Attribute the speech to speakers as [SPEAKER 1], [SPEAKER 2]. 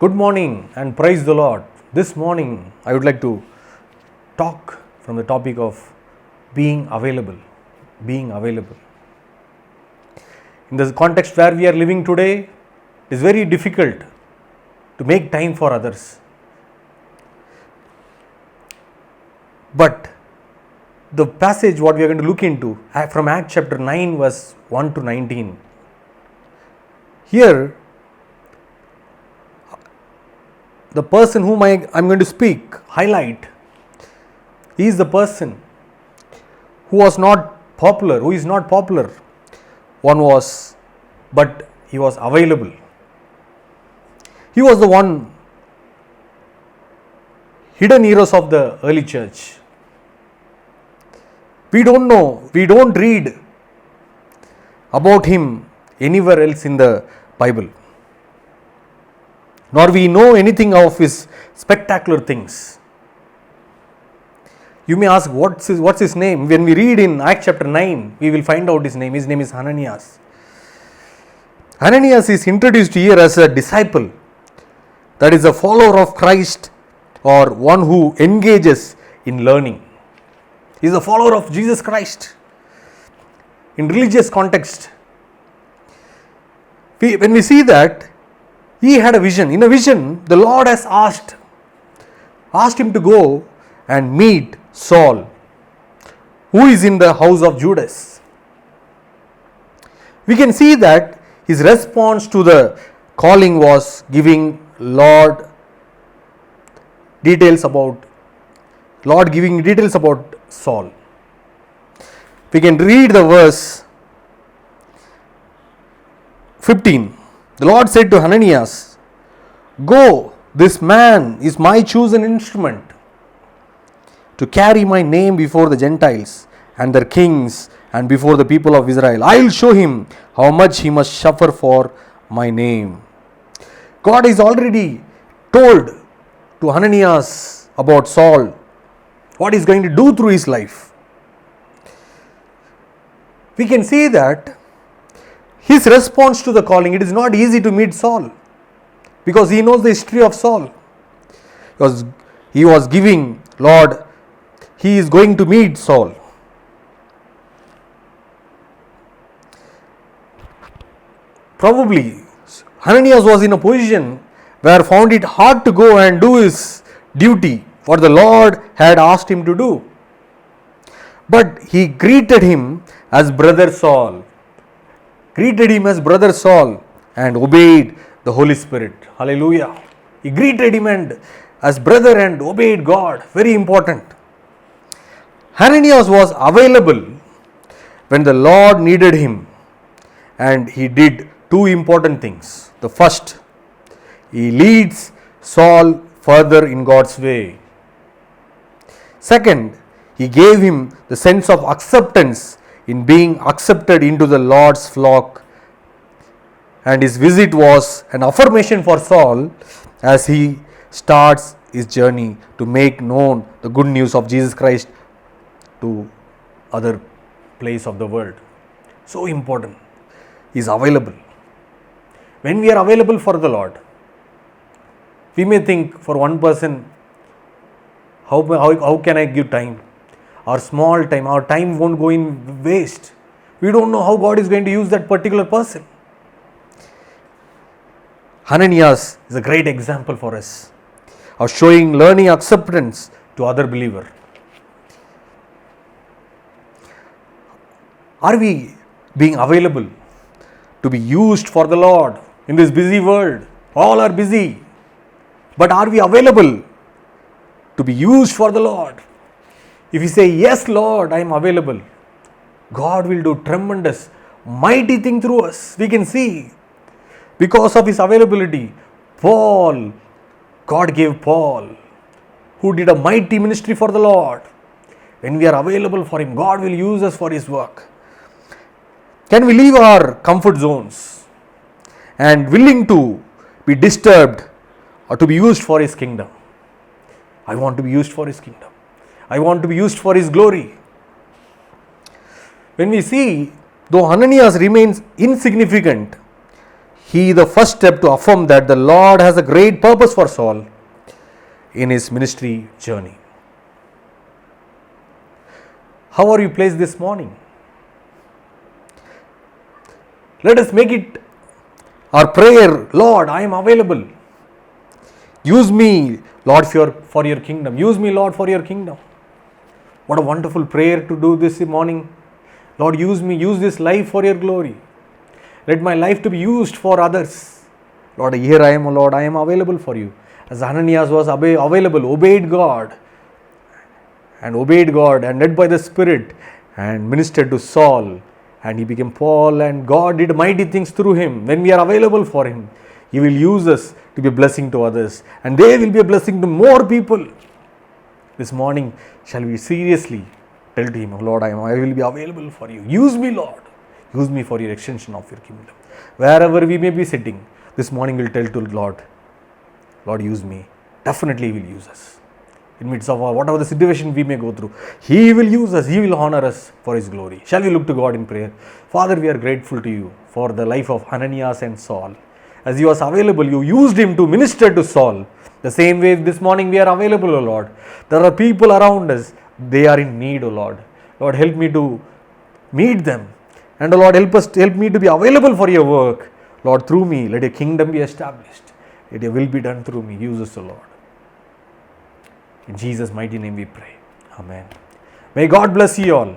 [SPEAKER 1] Good morning and praise the Lord. This morning I would like to talk from the topic of being available. Being available. In the context where we are living today, it is very difficult to make time for others. But the passage what we are going to look into from Acts chapter 9 verse 1 to 19. Here the person whom I am going to speak, highlight, he is the person who is not popular. One was, but he was available. He was the one hidden heroes of the early church. We don't know, we don't read about him anywhere else in the Bible. Nor we know anything of his spectacular things. You may ask, what's his name? When we read in Acts chapter 9, we will find out his name. His name is Ananias. Ananias is introduced here as a disciple, that is a follower of Christ or one who engages in learning. He is a follower of Jesus Christ. In religious context, when we see that, he had a vision. In a vision, the Lord has asked him to go and meet Saul, who is in the house of Judas. We can see that his response to the calling was giving Lord giving details about Saul. We can read the verse 15. The Lord said to Ananias, "Go, this man is my chosen instrument to carry my name before the Gentiles and their kings and before the people of Israel. I will show him how much he must suffer for my name." God is already told to Ananias about Saul, what he is going to do through his life. We can see that his response to the calling, it is not easy to meet Saul, because he knows the history of Saul. He was giving, Lord, he is going to meet Saul. Probably Ananias was in a position where found it hard to go and do his duty, what the Lord had asked him to do. But he greeted him as brother Saul. And obeyed the Holy Spirit. Hallelujah. He greeted him as brother and obeyed God. Very important. Ananias was available when the Lord needed him, and he did two important things. The first, he leads Saul further in God's way. Second, he gave him the sense of acceptance in being accepted into the Lord's flock, and his visit was an affirmation for Saul as he starts his journey to make known the good news of Jesus Christ to other place of the world. So important. He is available. When we are available for the Lord, we may think, for one person, how can I give time? Our small time, our time won't go in waste. We don't know how God is going to use that particular person. Ananias is a great example for us of showing learning acceptance to other believer. Are we being available to be used for the Lord in this busy world? All are busy. But are we available to be used for the Lord? If we say, yes Lord, I am available, God will do tremendous, mighty thing through us. We can see, because of his availability, God gave Paul, who did a mighty ministry for the Lord. When we are available for him, God will use us for his work. Can we leave our comfort zones and willing to be disturbed or to be used for his kingdom? I want to be used for his kingdom. I want to be used for his glory. When we see, though Ananias remains insignificant, he the first step to affirm that the Lord has a great purpose for Saul in his ministry journey. How are you placed this morning? Let us make it our prayer, Lord, I am available. Use me, Lord, for your kingdom. Use me, Lord, for your kingdom. What a wonderful prayer to do this morning. Lord, use me, use this life for your glory. Let my life to be used for others. Lord, here I am, Lord, I am available for you. As Ananias was available, obeyed God and led by the Spirit and ministered to Saul, and he became Paul, and God did mighty things through him. When we are available for him, he will use us to be a blessing to others, and they will be a blessing to more people. This morning, shall we seriously tell to him, Lord, I will be available for you. Use me, Lord. Use me for your extension of your kingdom. Wherever we may be sitting, this morning we'll tell to Lord, Lord, use me. Definitely he will use us. In midst of whatever the situation we may go through, he will use us, he will honor us for his glory. Shall we look to God in prayer? Father, we are grateful to you for the life of Ananias and Saul. As he was available, you used him to minister to Saul. The same way this morning we are available, O Lord. There are people around us, they are in need, O Lord. Lord, help me to meet them. And O Lord, help me to be available for your work. Lord, through me, let your kingdom be established. Let your will be done through me. Use us, O Lord. In Jesus' mighty name we pray. Amen. May God bless you all.